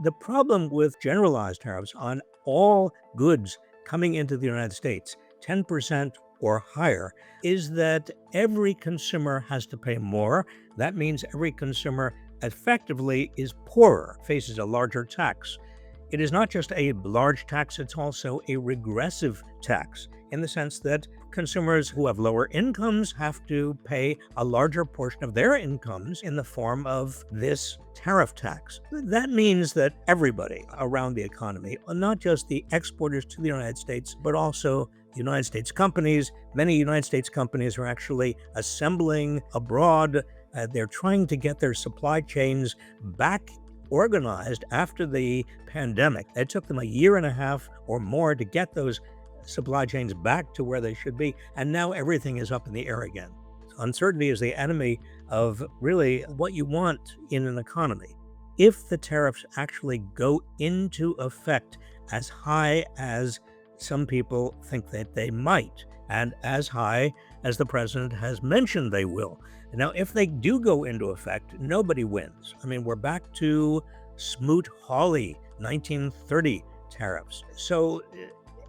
The problem with generalized tariffs on all goods coming into the United States, 10% or higher, is that every consumer has to pay more. That means every consumer effectively is poorer, faces a larger tax. It is not just a large tax, it's also a regressive tax, in the sense that consumers who have lower incomes have to pay a larger portion of their incomes in the form of this tariff tax. That means that everybody around the economy, not just the exporters to the United States, but also United States companies. Many United States companies are actually assembling abroad. They're trying to get their supply chains back organized after the pandemic. It took them a year and a half or more to get those supply chains back to where they should be, and now everything is up in the air again. Uncertainty is the enemy of really what you want in an economy. If the tariffs actually go into effect as high as some people think that they might, and as high as the president has mentioned they will. Now, if they do go into effect, nobody wins. I mean, we're back to Smoot-Hawley 1930 tariffs. So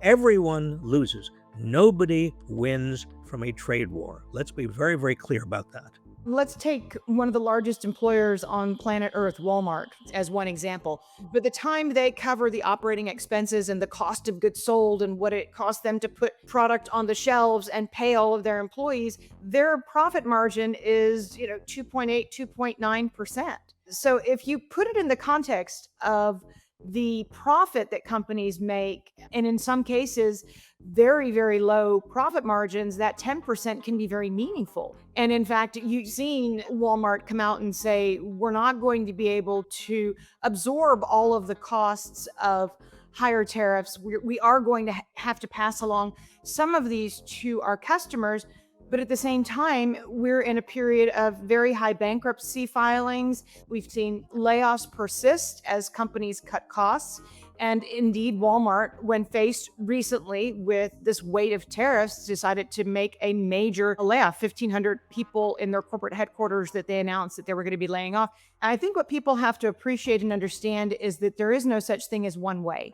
everyone loses. Nobody wins from a trade war. Let's be very, very clear about that. Let's take one of the largest employers on planet Earth, Walmart, as one example. By the time they cover the operating expenses and the cost of goods sold and what it costs them to put product on the shelves and pay all of their employees, their profit margin is, 2.8, 2.9%. So if you put it in the context of the profit that companies make, and in some cases, very, very low profit margins, that 10% can be very meaningful. And in fact, you've seen Walmart come out and say, we're not going to be able to absorb all of the costs of higher tariffs. We are going to have to pass along some of these to our customers. But at the same time, we're in a period of very high bankruptcy filings. We've seen layoffs persist as companies cut costs. And indeed, Walmart, when faced recently with this weight of tariffs, decided to make a major layoff, 1,500 people in their corporate headquarters that they announced that they were going to be laying off. And I think what people have to appreciate and understand is that there is no such thing as one way.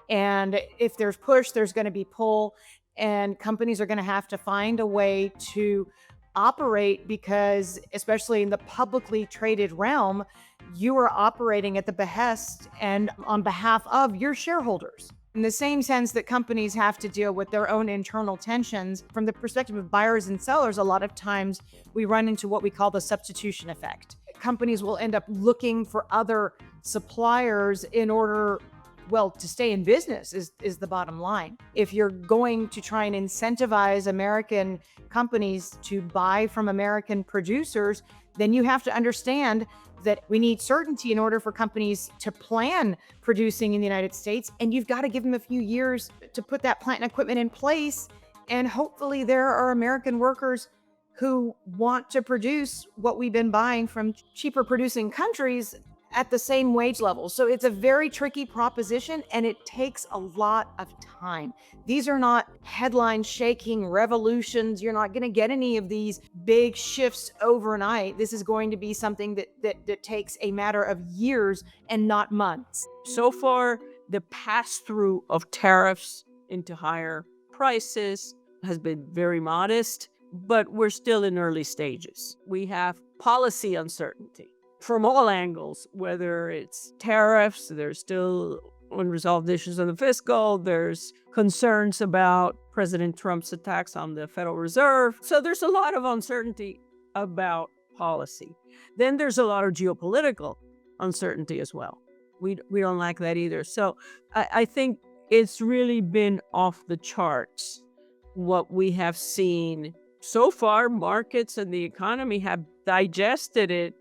And if there's push, there's going to be pull. And companies are going to have to find a way to operate because, especially in the publicly traded realm, you are operating at the behest and on behalf of your shareholders. In the same sense that companies have to deal with their own internal tensions, from the perspective of buyers and sellers, a lot of times we run into what we call the substitution effect. Companies will end up looking for other suppliers in order to stay in business is the bottom line. If you're going to try and incentivize American companies to buy from American producers, then you have to understand that we need certainty in order for companies to plan producing in the United States. And you've got to give them a few years to put that plant and equipment in place. And hopefully there are American workers who want to produce what we've been buying from cheaper producing countries at the same wage level. So it's a very tricky proposition, and it takes a lot of time. These are not headline shaking revolutions. You're not going to get any of these big shifts overnight. This is going to be something that takes a matter of years and not months. So far, the pass-through of tariffs into higher prices has been very modest, but we're still in early stages. We have policy uncertainty from all angles, whether it's tariffs, there's still unresolved issues on the fiscal, there's concerns about President Trump's attacks on the Federal Reserve. So there's a lot of uncertainty about policy. Then there's a lot of geopolitical uncertainty as well. We don't like that either. So I think it's really been off the charts what we have seen so far. Markets and the economy have digested it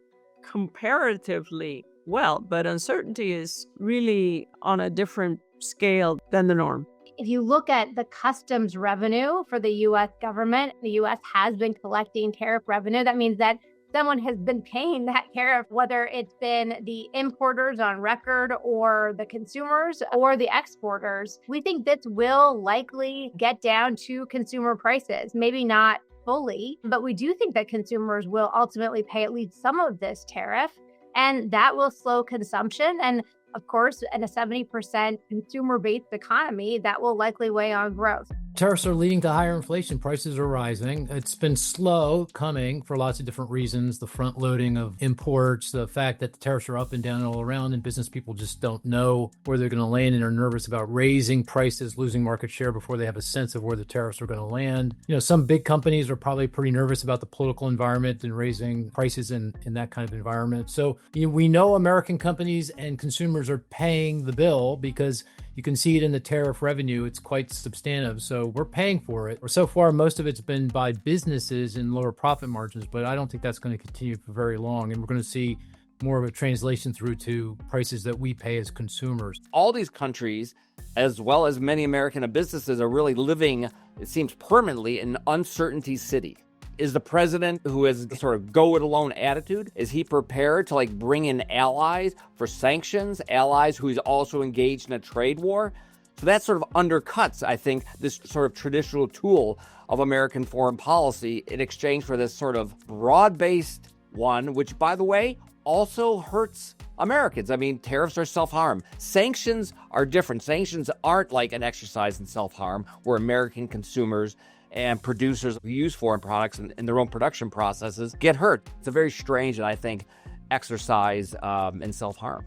comparatively well, but uncertainty is really on a different scale than the norm. If you look at the customs revenue for the U.S. government, the U.S. has been collecting tariff revenue. That means that someone has been paying that tariff, whether it's been the importers on record or the consumers or the exporters. We think this will likely get down to consumer prices, maybe not fully, but we do think that consumers will ultimately pay at least some of this tariff, and that will slow consumption. And of course, in a 70% consumer-based economy, that will likely weigh on growth. Tariffs are leading to higher inflation. Prices are rising. It's been slow coming for lots of different reasons. The front loading of imports, the fact that the tariffs are up and down all around, and business people just don't know where they're going to land and are nervous about raising prices, losing market share before they have a sense of where the tariffs are going to land. Some big companies are probably pretty nervous about the political environment and raising prices in that kind of environment. So we know American companies and consumers are paying the bill because you can see it in the tariff revenue. It's quite substantive. So we're paying for it. So far, most of it's been by businesses in lower profit margins, but I don't think that's going to continue for very long. And we're going to see more of a translation through to prices that we pay as consumers. All these countries, as well as many American businesses, are really living, it seems, permanently in uncertainty city. Is the president, who has sort of go-it-alone attitude, is he prepared to bring in allies for sanctions, allies who's also engaged in a trade war? So that sort of undercuts, I think, this sort of traditional tool of American foreign policy in exchange for this sort of broad-based one, which, by the way, also hurts Americans. I mean, tariffs are self-harm. Sanctions are different. Sanctions aren't like an exercise in self-harm where American consumers and producers who use foreign products in their own production processes get hurt. It's a very strange, and I think, exercise in self-harm.